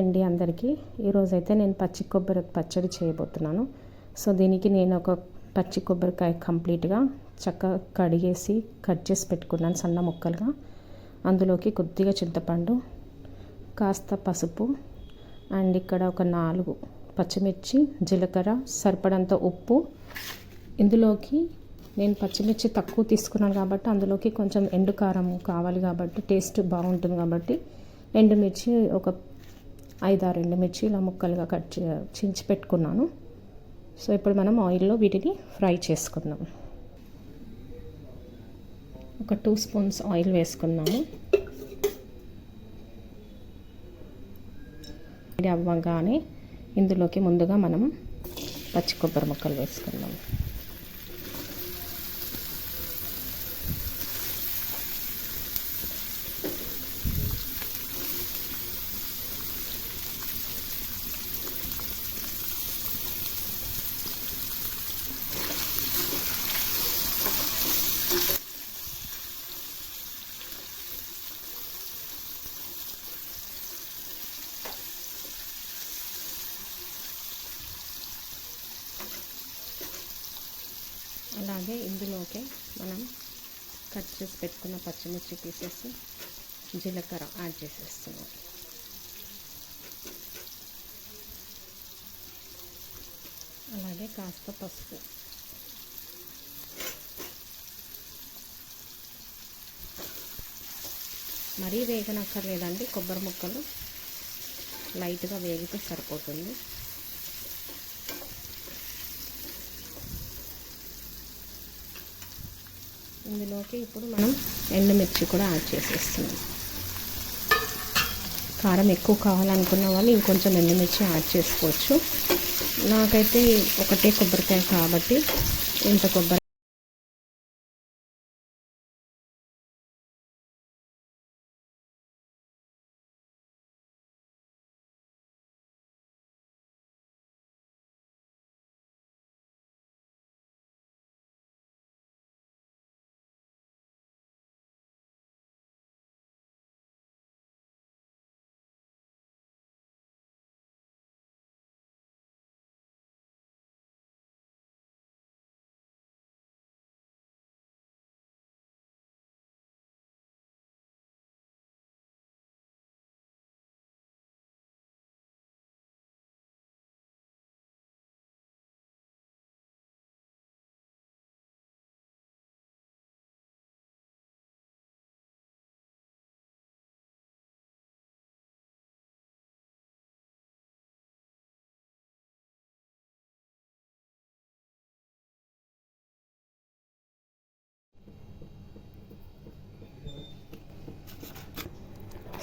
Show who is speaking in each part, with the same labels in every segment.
Speaker 1: అండి అందరికీ. ఈరోజైతే నేను పచ్చి కొబ్బరి పచ్చడి చేయబోతున్నాను. సో దీనికి నేను ఒక పచ్చి కొబ్బరికాయ కంప్లీట్గా చక్కగా కడిగేసి కట్ చేసి పెట్టుకున్నాను సన్న ముక్కలుగా. అందులోకి కొద్దిగా చింతపండు, కాస్త పసుపు అండ్ ఇక్కడ ఒక 4 పచ్చిమిర్చి, జీలకర్ర, సరిపడంత ఉప్పు. ఇందులోకి నేను పచ్చిమిర్చి తక్కువ తీసుకున్నాను కాబట్టి అందులోకి కొంచెం ఎండు కారం కావాలి కాబట్టి టేస్ట్ బాగుంటుంది కాబట్టి ఎండుమిర్చి ఒక 5-6 ఎండుమిర్చి ఇలా ముక్కలుగా చించి పెట్టుకున్నాను. సో ఇప్పుడు మనం ఆయిల్లో వీటిని ఫ్రై చేసుకుందాం. ఒక 2 స్పూన్స్ ఆయిల్ వేసుకున్నాము. ఇది అవ్వగానే ఇందులోకి ముందుగా మనం పచ్చి కొబ్బరి ముక్కలు వేసుకుందాం. అలాగే ఇందులోకి మనం కట్ చేసి పెట్టుకున్న పచ్చిమిర్చి పీసెస్, జీలకర్ర యాడ్ చేసేస్తున్నాం. అలాగే కాస్త పసుపు. మరీ వేగనక్కర్లేదండి, కొబ్బరి ముక్కలు లైట్గా వేగితే సరిపోతుంది. ఇందులోకి ఇప్పుడు మనం ఎండుమిర్చి కూడా యాడ్ చేసేస్తున్నాం. కారం ఎక్కువ కావాలనుకున్న వాళ్ళు ఇంకొంచెం ఎండుమిర్చి యాడ్ చేసుకోవచ్చు. నాకైతే ఒకటే కొబ్బరికాయ కాబట్టి ఇంత కొబ్బరి.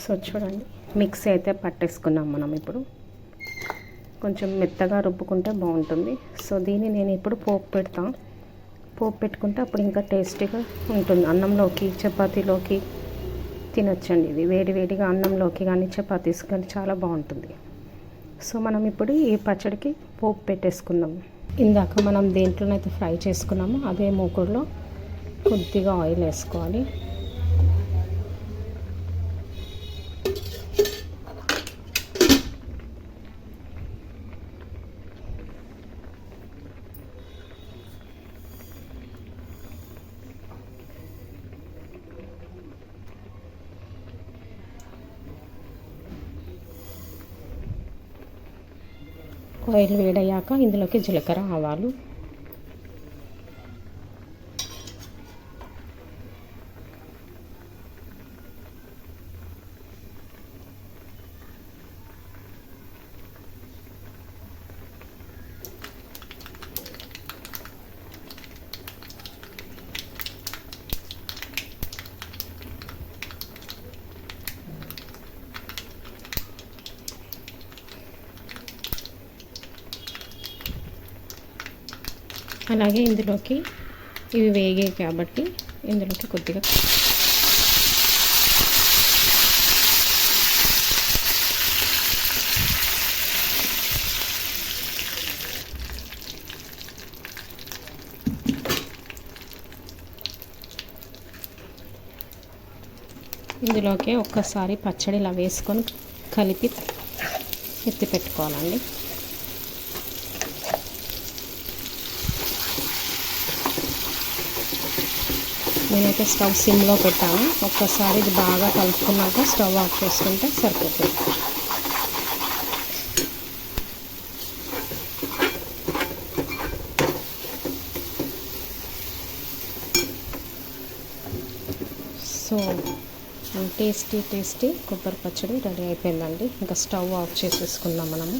Speaker 1: సో చూడండి, మిక్సీ అయితే పట్టేసుకున్నాం మనం. ఇప్పుడు కొంచెం మెత్తగా రుబ్బుకుంటే బాగుంటుంది. సో దీన్ని నేను ఇప్పుడు పోపు పెట్టుకుంటే అప్పుడు ఇంకా టేస్టీగా ఉంటుంది. అన్నంలోకి, చపాతీలోకి తినొచ్చండి. ఇది వేడిగా అన్నంలోకి కానీ చపాతీస్ కానీ చాలా బాగుంటుంది. సో మనం ఇప్పుడు ఈ పచ్చడికి పోపు పెట్టేసుకుందాం. ఇందాక మనం దేంట్లోనైతే ఫ్రై చేసుకున్నామో అదే మూకుడులో కొద్దిగా ఆయిల్ వేసుకోవాలి. ఆయిల్ వేడయ్యాక ఇందులోకి జీలకర్ర, ఆవాలు, అలాగే ఇందులోకి ఇవి వేగాయి కాబట్టి ఇందులోకి కొద్దిగా ఇందులోకి ఒక్కసారి పచ్చడి ఇలా వేసుకొని కలిపి ఎత్తి పెట్టుకోవాలండి. నేనైతే స్టవ్ సిమ్లో పెట్టాను. ఒక్కసారి ఇది బాగా కలుపుకున్నాక స్టవ్ ఆఫ్ చేసుకుంటే సరిపోతుంది. సో టేస్టీ కొబ్బరి పచ్చడి రెడీ అయిపోయిందండి. ఇంకా స్టవ్ ఆఫ్ చేసేసుకుందాం మనము.